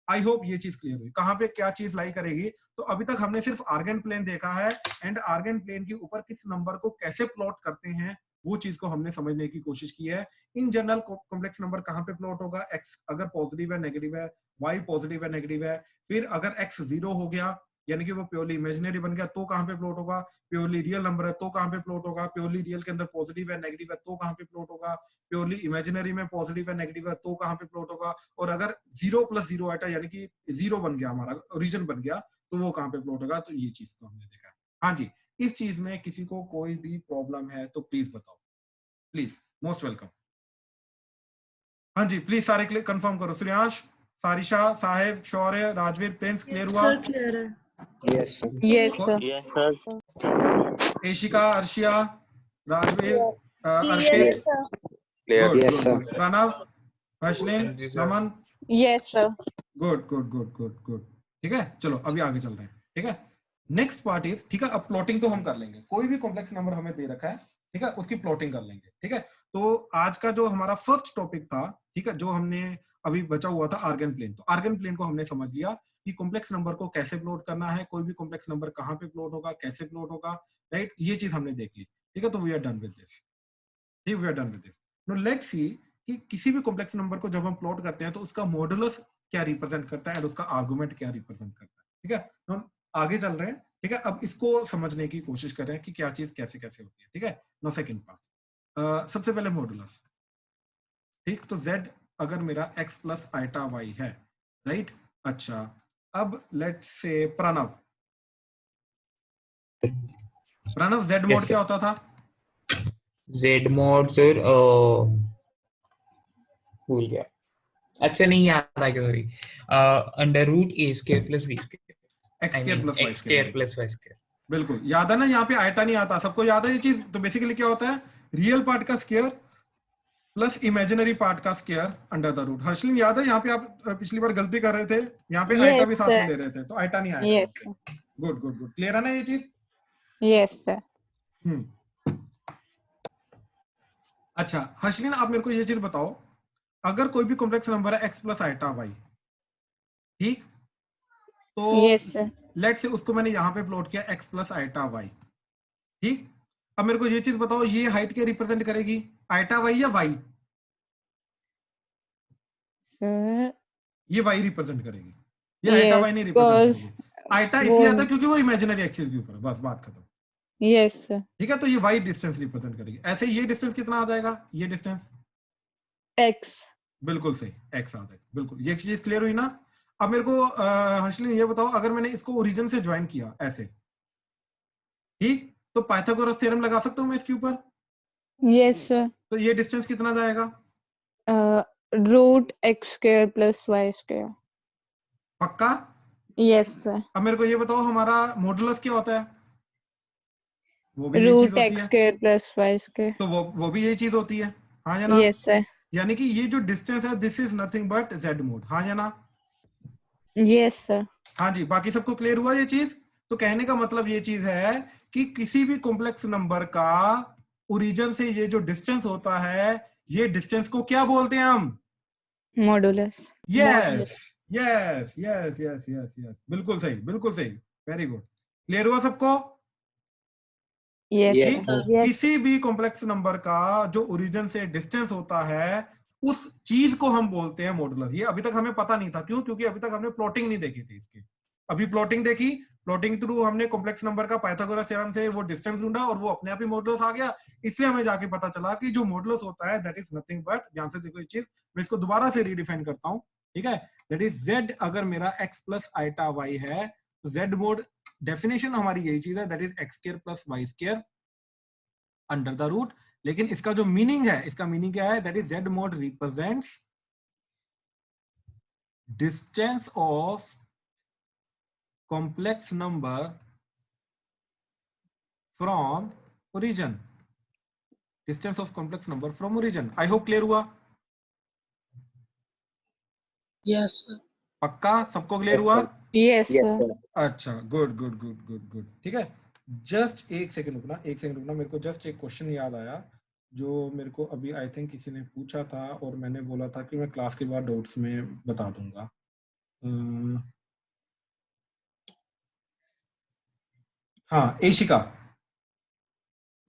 आई होप ये चीज क्लियर हुई। कहां पे क्या चीज लाई करेगी? तो अभी तक हमने सिर्फ आर्गन प्लेन देखा है एंड आर्गन प्लेन के ऊपर किस नंबर को कैसे प्लॉट करते हैं वो चीज को हमने समझने की कोशिश की है। इन जनरल कॉम्प्लेक्स नंबर कहां पे प्लॉट होगा? एक्स अगर पॉजिटिव है नेगेटिव है, वाई पॉजिटिव है नेगेटिव है, फिर अगर एक्स 0 हो गया यानी कि वो प्योरली इमेजिनरी बन गया तो कहां पे प्लॉट होगा? प्योरली रियल नंबर है तो कहां पे प्लॉट होगा? प्योरली रियल के अंदर पॉजिटिव है नेगेटिव है तो कहां पे प्लॉट होगा? प्योरली इमेजिनरी में पॉजिटिव है नेगेटिव है तो कहां पे प्लॉट होगा? और अगर 0 + 0 आइटा यानी कि 0 बन गया, हमारा ओरिजिन बन गया, तो वो कहां पे प्लॉट होगा? तो ये चीज को हमने देखा है। हाँ जी, इस चीज में किसी को कोई भी प्रॉब्लम है तो प्लीज बताओ, प्लीज, मोस्ट वेलकम। हाँ जी, प्लीज सारे कंफर्म करो। श्रेयांश, सारिशा, साहेब, शौर्य, राजवीर, प्रिंस, क्लियर हुआ? सर क्लियर है। Yes, sir. Yes, sir. Yes, sir. Ashika, Arshia, Rajveer, Yes, Arpit, sir. Clear. Yes, sir. Pranav, Harshleen, हाँ जी, sir. Naman, Yes, sir. Good good good good good. ठीक है, चलो अभी आगे चल रहे हैं। ठीक है, नेक्स्ट पार्ट इज, ठीक है, अब प्लॉटिंग तो हम कर लेंगे। कोई भी कॉम्प्लेक्स नंबर हमें दे रखा है, ठीक है, उसकी प्लॉटिंग कर लेंगे। ठीक है, तो आज का जो हमारा फर्स्ट टॉपिक था, ठीक है, जो हमने अभी बचा हुआ था आर्गन प्लेन, तो आर्गन प्लेन को हमने समझ लिया कि कॉम्प्लेक्स नंबर को कैसे प्लॉट करना है, कोई भी कॉम्प्लेक्स नंबर कहाँ पे प्लॉट होगा, कैसे प्लॉट होगा, राइट, ये चीज हमने देख ली। ठीक है, तो we are done with this. We are done with this. Now let's see कि किसी भी कॉम्प्लेक्स नंबर को जब हम प्लॉट करते हैं तो उसका मॉडुलस क्या रिप्रेजेंट करता है और उसका आर्गुमेंट क्या रिप्रेजेंट करता है। ठीक है, तो हम आगे चल रहे हैं। ठीक है, अब इसको समझने की कोशिश कर रहे हैं कि क्या चीज कैसे कैसे होती है। ठीक है, नो सेकंड पार्ट। सबसे पहले मॉडुलस। ठीक, तो z अगर मेरा x प्लस आइटा y है, राइट। अच्छा, अब लेट्स से प्रणव z मोड क्या होता था? Z mod सर भूल गया, अच्छा नहीं याद आ गया, sorry. Under root a square plus b square, x square plus y square plus y square. बिल्कुल याद है ना, यहाँ पे आइटा नहीं आता, सबको याद है ये चीज। तो बेसिकली क्या होता है, रियल पार्ट का स्क्वायर प्लस इमेजिनरी पार्ट का स्क्वायर अंडर द रूट। हर्षलिन याद है, यहाँ पे आप पिछली बार गलती कर रहे थे, यहाँ पे आइटा भी साथ में ले रहे थे, तो आइटा नहीं आया। गुड गुड गुड, क्लियर है ना ये चीज? Yes sir. अच्छा हर्षलिन, आप मेरे को ये चीज बताओ, अगर कोई भी कॉम्प्लेक्स नंबर है x प्लस आइटा y, ठीक, तो यस सर। लेट से उसको मैंने यहाँ पे प्लॉट किया x प्लस आइटा y, ठीक। अब मेरे को ये चीज बताओ, ये हाइट क्या रिप्रेजेंट करेगी, आइटा y या y? सर ये y रिप्रेजेंट करेगी, ये आइटा y नहीं रिप्रेजेंट करेगी। आइटा इसलिए आता है क्योंकि वो इमेजिनरी एक्सिस के ऊपर है, बस बात खत्म। Yes sir. ठीक है, तो ये y डिस्टेंस रिप्रेजेंट करेगी। ऐसे ये डिस्टेंस कितना आ जाएगा, ये डिस्टेंस x। बिल्कुल सही, x आ जाएगा, बिल्कुल। ये चीज क्लियर हुई ना? अब मेरे को हर्षलिन ये बताओ, अगर मैंने इसको ओरिजिन से ज्वाइन किया ऐसे, ठीक, तो पाइथागोरस थ्योरम लगा सकता हूं मैं इसके ऊपर? Yes sir. तो ये डिस्टेंस कितना जाएगा? Root x square plus y square. पक्का? Yes sir. अब मेरे को ये बताओ, हमारा मॉडुलस क्या होता है? वो भी यही चीज रूट होती x है, स्क्वायर प्लस y स्क्वायर। तो वो भी यही चीज होती है, हाँ या ना? Yes sir. यानी कि ये जो डिस्टेंस है, this is nothing but z mode, हाँ या ना? Yes sir. हाँ जी, बाकी सबको क्लियर हुआ ये चीज? तो कहने का मतलब ये चीज है कि किसी भी कॉम्प्लेक्स नंबर का ओरिजिन से ये जो डिस्टेंस होता है, ये डिस्टेंस को क्या बोलते हैं हम? Modulus. Yes yes yes yes yes yes, बिल्कुल सही, बिल्कुल सही, वेरी गुड। क्लियर हुआ सबको? Yes Yes, sir. sir. Yes. किसी भी कॉम्प्लेक्स नंबर का जो ओरिजिन से डिस्टेंस होता है, उस चीज को हम बोलते हैं मॉडुलस। ये अभी तक हमें पता नहीं था, क्यों? क्योंकि अभी तक हमने प्लॉटिंग नहीं देखी थी इसकी। अभी प्लॉटिंग देखी, प्लॉटिंग थ्रू हमने कॉम्प्लेक्स नंबर का पाइथागोरस थ्योरम से वो डिस्टेंस ढूंढा और वो अपने आप ही मॉडुलस आ गया। इसलिए हमें जाके पता चला कि जो मॉडुलस होता है दैट इज नथिंग बट, ध्यान से देखो ये चीज, मैं इसको दोबारा से रीडिफाइन करता हूं, ठीक है। दैट इज z अगर मेरा x प्लस आइटा y है, तो z मोड डेफिनेशन हमारी यही चीज है, that is x square plus y square under the root. लेकिन इसका जो मीनिंग है, इसका मीनिंग क्या है, that is z mod represents distance of complex number from origin, distance of complex number from origin। I hope clear हुआ? Yes sir. पक्का सबको क्लियर हुआ? Yes Yes, sir. sir. अच्छा, good good good good good, ठीक है। Just एक second रुकना, एक सेकंड रुकना, मेरे को जस्ट एक क्वेश्चन याद आया जो मेरे को अभी आई थिंक किसी ने पूछा था और मैंने बोला था कि मैं क्लास के बाद नोट्स में बता दूंगा। हाँ, एशिका,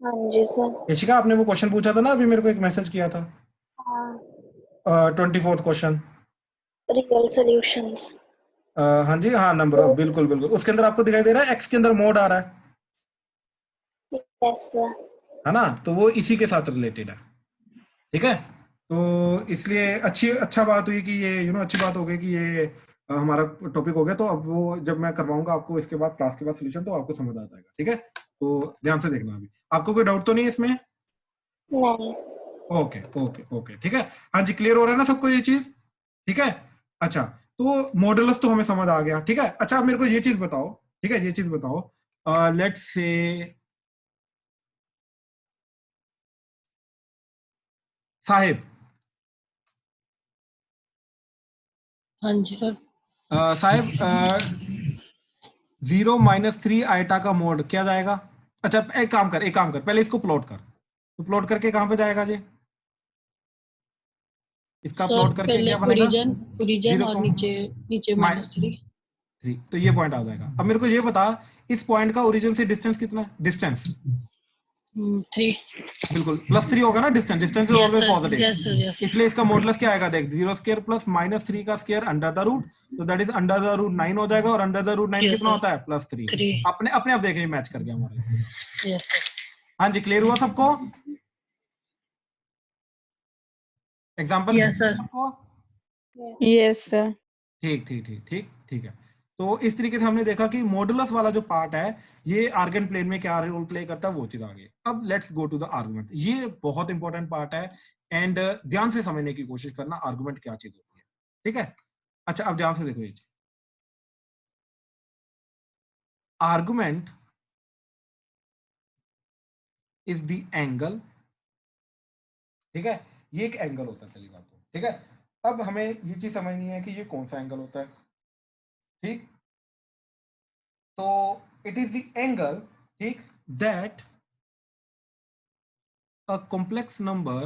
हाँ जी सर। एशिका आपने वो क्वेश्चन पूछा था ना, अभी मेरे को एक मैसेज किया था, हाँ, 24th क्वेश्चन। Real solutions. हाँ जी, हाँ, नंबर, बिल्कुल बिल्कुल। उसके अंदर आपको दिखाई दे रहा है x के अंदर मोड आ रहा है, यस सर। है ना? तो वो इसी के साथ रिलेटेड है, ठीक है। तो इसलिए अच्छा बात हुई कि ये अच्छी बात हो गई कि ये हमारा टॉपिक हो गया। तो अब वो जब मैं करवाऊंगा आपको इसके बाद, क्लास के बाद सोल्यूशन, तो आपको समझ आ जाएगा, ठीक है। तो ध्यान से देखना, अभी आपको कोई डाउट तो नहीं है इसमें? नहीं। ओके ओके ओके, ठीक है। हाँ जी, क्लियर हो रहा है ना सबको ये चीज? ठीक है। अच्छा, तो मॉडुलस तो हमें समझ आ गया, ठीक है। अच्छा, आप मेरे को ये चीज बताओ, ठीक है, ये चीज बताओ, लेट्स से साहिब, हाँ जी सर। साहिब 0 - 3 आइटा का मोड क्या जाएगा? अच्छा, एक काम कर, पहले इसको प्लॉट कर। तो प्लॉट करके कहां पे जाएगा जी? इसका प्लॉट करके पहले क्या बनेगा? ओरिजिन और नीचे -3। तो ये पॉइंट आ जाएगा। अब मेरे को ये बता, इस पॉइंट का ओरिजिन से डिस्टेंस कितना है? डिस्टेंस 3. बिल्कुल +3 होगा ना, distance is always positive, Yes, sir. Yes. इसलिए इसका मॉडुलस क्या आएगा देख, 0 स्क्वायर प्लस -3 का स्क्वायर अंडर द रूट, तो that is under the root 9 हो जाएगा, और अंडर द रूट 9 Yes, कितना sir. होता है +3, 3. अपने आप देखें मैच कर गया हमारा। Yes, sir. हाँ जी, क्लियर हुआ सबको? Example Yes, sir. आपको? Yes, sir. ठीक ठीक ठीक ठीक ठीक है। तो इस तरीके से हमने देखा कि मॉडुलस वाला जो पार्ट है ये आर्गन प्लेन में क्या रोल प्ले करता है, वो चीज आ गई। अब let's go to the argument. ये बहुत इंपॉर्टेंट पार्ट है एंड ध्यान से समझने की कोशिश करना आर्गुमेंट क्या चीज होती है, ठीक है? अच्छा, अब ध्यान से देखो ये चीज, आर्गुमेंट इज द एंगल, ठीक है? ये एक एंगल होता है, चलिए बात को, ठीक है? अब हमें ये चीज समझनी है कि ये कौन सा एंगल होता है, ठीक? तो इट इज द एंगल, ठीक, that a complex number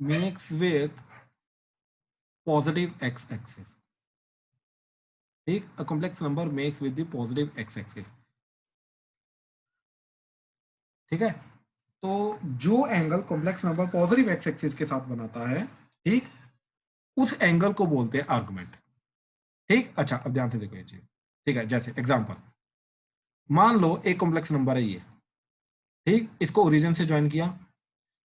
makes with positive x-axis, ठीक? A complex number makes with the positive x-axis, ठीक है? तो जो angle complex number positive x-axis के साथ बनाता है, ठीक, उस एंगल को बोलते हैं आर्गुमेंट, ठीक? अच्छा, अब ध्यान से देखो ये चीज, ठीक है? जैसे एग्जांपल, मान लो एक कॉम्प्लेक्स नंबर है ये, ठीक, इसको ओरिजिन से ज्वाइन किया,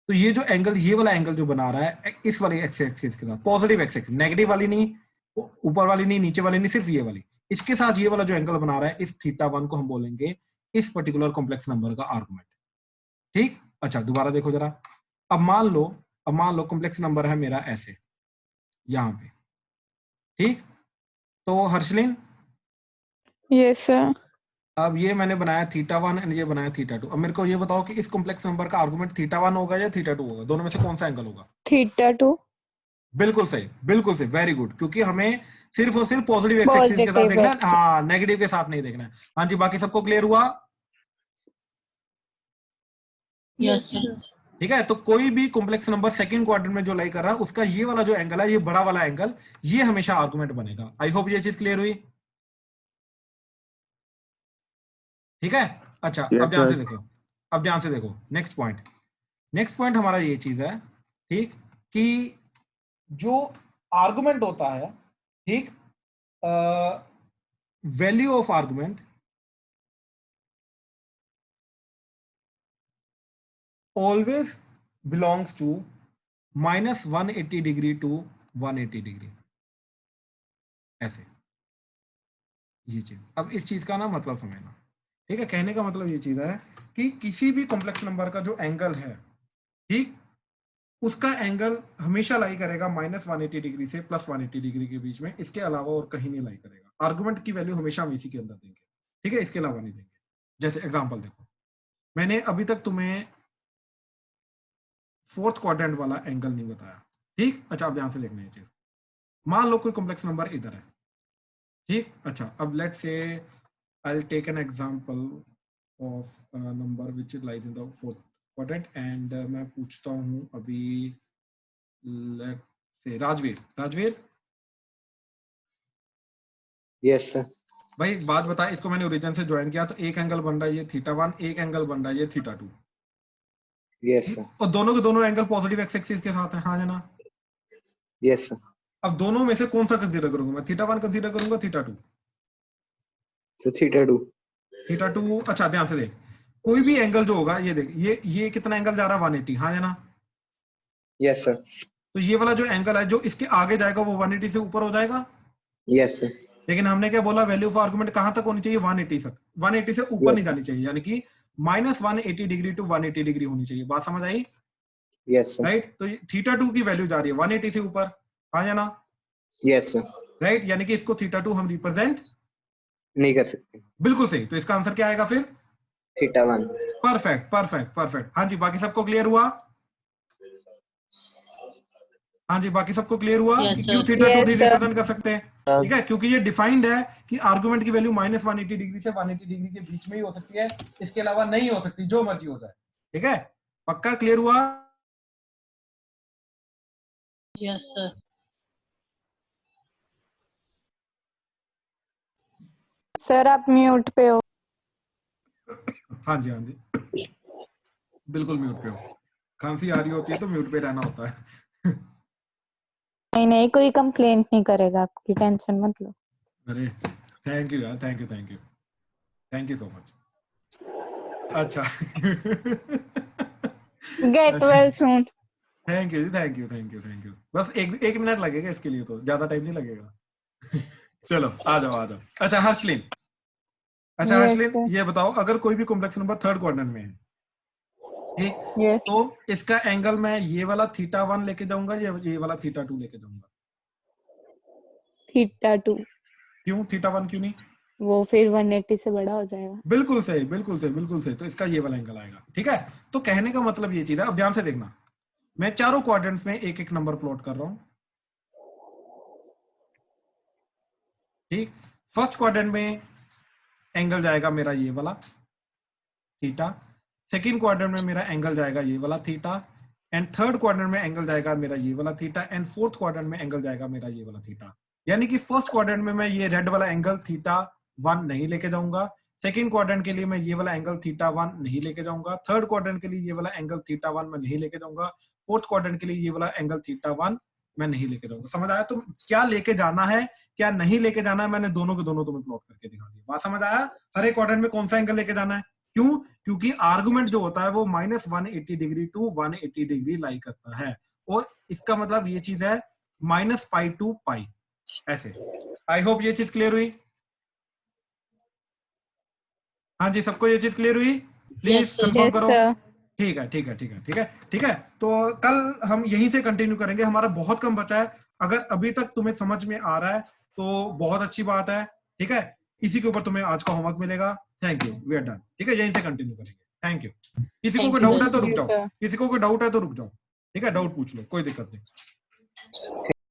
तो ये जो एंगल, ये वाला एंगल जो बना रहा है इस वाली एक्स एक्सिस के साथ, पॉजिटिव एक्स एक्सिस, नेगेटिव वाली नहीं, ऊपर वाली नहीं, नीचे वाली नहीं, सिर्फ ये वाली, इसके साथ ये वाला जो एंगल बना रहा है, इस θ1 को हम बोलेंगे इस पर्टिकुलर कॉम्प्लेक्स नंबर का आर्गुमेंट, ठीक? अच्छा, दोबारा देखो जरा, अब मान लो कॉम्प्लेक्स नंबर है मेरा ऐसे यहां पे, ठीक? तो हर्षलिन, Yes, sir. अब ये मैंने बनाया θ1 एंड ये बनाया θ2, अब मेरे को ये बताओ कि इस कॉम्प्लेक्स नंबर का आर्गुमेंट θ1 होगा या θ2 होगा, दोनों में से कौन सा एंगल होगा? θ2. बिल्कुल सही, बिल्कुल सही, वेरी गुड, क्योंकि हमें सिर्फ और सिर्फ पॉजिटिव एक्स एक्सिस के साथ देखना है, हाँ, नेगेटिव के साथ नहीं देखना है। हाँ जी, बाकी सबको क्लियर हुआ? Yes, sir. ठीक है, तो कोई भी कॉम्प्लेक्स नंबर सेकंड क्वाड्रेंट में जो लाई कर रहा है, उसका ये वाला जो एंगल है, ये बड़ा वाला एंगल, ये हमेशा आर्गुमेंट बनेगा। आई होप ये चीज क्लियर हुई, ठीक है? अच्छा, अब ध्यान से देखो, अब ध्यान से देखो, नेक्स्ट पॉइंट हमारा ये चीज है, ठीक, कि जो आर्गुमेंट होता है, ठीक, value of argument always belongs to -180 degree to 180 degree, ऐसे, ये चीज। अब इस चीज का ना मतलब समझना, ठीक है? कहने का मतलब ये चीज है कि किसी भी कॉम्प्लेक्स नंबर का जो एंगल है, ठीक, उसका एंगल हमेशा लाई करेगा -180 डिग्री से +180 डिग्री के बीच में, इसके अलावा और कहीं नहीं लाई करेगा। आर्गुमेंट की वैल्यू हमेशा हम इसी के अंदर देंगे, ठीक है? इसके अलावा नहीं देंगे। जैसे एग्जांपल देखो, मैंने अभी तक तुम्हें फोर्थ क्वाड्रेंट वाला एंगल नहीं बताया, ठीक? अच्छा, अब ध्यान से देखना ये चीज, मान लो कोई कॉम्प्लेक्स नंबर इधर है, ठीक? अच्छा, अब let's say I will take an example of number which lies in the fourth quadrant and मैं पूछता हूं अभी, let's say Rajveer, yes sir. भाई एक बात बता, इसको मैंने ओरिजिन से ज्वाइन किया, तो एक एंगल बन रहा है ये θ1, एक एंगल बन रहा है ये θ2, यस सर। और दोनों के दोनों एंगल पॉजिटिव एक्स एक्सिस के साथ है, हाँ या ना? Yes sir. अब दोनों में से कौन सा कंसीडर करूंगा मैं, θ1 कंसीडर करूंगा, θ2? सो θ2। θ2। अच्छा, ध्यान से देख, कोई भी एंगल जो होगा, ये देख, ये कितना एंगल जा रहा है 180, हाँ या ना? Yes sir. तो ये वाला जो एंगल है जो इसके आगे जाएगा वो 180 से ऊपर हो जाएगा। Yes sir. लेकिन हमने क्या बोला, वैल्यू ऑफ आर्गुमेंट कहां तक होनी चाहिए, 180 तक, 180 से ऊपर नहीं जानी चाहिए, यानी कि -180 डिग्री टू 180 डिग्री होनी चाहिए। बात समझ आई? Yes sir. राइट, तो θ2 की वैल्यू जा रही है 180 से ऊपर, हाँ या ना? Yes sir. राइट, यानी कि इसको θ2 हम रिप्रेजेंट नहीं कर सकते। बिल्कुल सही, तो इसका आंसर क्या आएगा फिर? θ1। परफेक्ट। हाँ जी, बाकी सबको क्लियर हुआ? हाँ जी, बाकी सबको क्लियर हुआ कि क्यों θ2 रिप्रेजेंट कर सकते हैं? ठीक है, क्योंकि ये डिफाइंड है कि आर्गुमेंट की वैल्यू -180 डिग्री से 180 डिग्री के बीच में ही हो सकती है, इसके अलावा नहीं हो सकती, जो मर्जी हो जाए। ठीक है, पक्का क्लियर हुआ? Yes sir. सर आप म्यूट पे हो। हाँ जी, हाँ जी, बिल्कुल म्यूट पे हो। खांसी आ रही होती है तो म्यूट पे रहना होता है। नहीं नहीं, कोई कंप्लेंट नहीं करेगा, आपकी टेंशन मत लो। अरे थैंक यू यार, thank you, thank you, thank you so much. अच्छा get well soon. Thank you जी, thank you, thank you, thank you. बस एक मिनट लगेगा इसके लिए, तो ज्यादा टाइम नहीं लगेगा। चलो आ जाओ, आ जाओ। अच्छा हर्षलिन, अच्छा Yes, हर्षलिन, sir. ये बताओ, अगर कोई भी कॉम्प्लेक्स नंबर थर्ड क्वाड्रेंट में है, ठीक, Yes. तो इसका एंगल मैं ये वाला θ1 लेके जाऊंगा या ये वाला θ2 लेके जाऊंगा? θ2। क्यों θ1 क्यों नहीं? वो फिर 180 से बड़ा हो जाएगा। बिल्कुल सही, बिल्कुल सही, बिल्कुल सही। तो इसका ये वाला एंगल आएगा, ठीक है। तो कहने का मतलब ये चीज है, अब ध्यान से देखना, मैं चारों क्वाड्रेंट्स में एक एक नंबर प्लॉट कर रहा हूं, ठीक। फर्स्ट क्वाड्रेंट में एंगल जाएगा मेरा ये वाला थीटा, सेकंड क्वाड्रेंट में मेरा एंगल जाएगा ये वाला थीटा, एंड थर्ड क्वाड्रेंट में एंगल जाएगा मेरा ये वाला थीटा, एंड फोर्थ क्वाड्रेंट में एंगल जाएगा मेरा ये वाला थीटा। यानी कि फर्स्ट क्वाड्रेंट में मैं ये रेड वाला एंगल θ1 नहीं लेके जाऊंगा, सेकंड क्वाड्रेंट के लिए मैं ये वाला एंगल θ1 नहीं लेके जाऊंगा, थर्ड क्वाड्रेंट के लिए ये वाला एंगल θ1 मैं नहीं लेके जाऊंगा, फोर्थ क्वाड्रेंट के लिए ये वाला एंगल θ1 मैं नहीं लेके जाऊंगा। समझ आया? तो क्या लेके जाना है, क्या नहीं लेके जाना है, मैंने दोनों के दोनों तुम्हें प्लॉट करके दिखा दिया। बात समझ आया? हर एक क्वाड्रेंट में कौन सा एंगल लेके जाना है? क्यों? क्योंकि आर्गुमेंट जो होता है वो -180 डिग्री टू 180 डिग्री लाई करता है, और इसका मतलब ये चीज है -π टू π, ऐसे। आई होप ये चीज क्लियर हुई। हाँ जी, सबको ये चीज क्लियर हुई? Please Yes, sir. Confirm Yes, करो। sir. ठीक है, ठीक है, ठीक है, ठीक है, ठीक है। तो कल हम यहीं से कंटिन्यू करेंगे, हमारा बहुत कम बचा है। अगर अभी तक तुम्हें समझ में आ रहा है तो बहुत अच्छी बात है, ठीक है। इसी के ऊपर तुम्हें आज का होमवर्क मिलेगा। Thank you, we are done. ठीक है, यहीं से कंटिन्यू करेंगे। Thank you. किसी को Thank कोई you, डाउट है sir. तो रुक Yes, जाओ, sir. किसी को कोई डाउट है तो रुक जाओ, ठीक है, डाउट पूछ लो, कोई दिक्कत नहीं।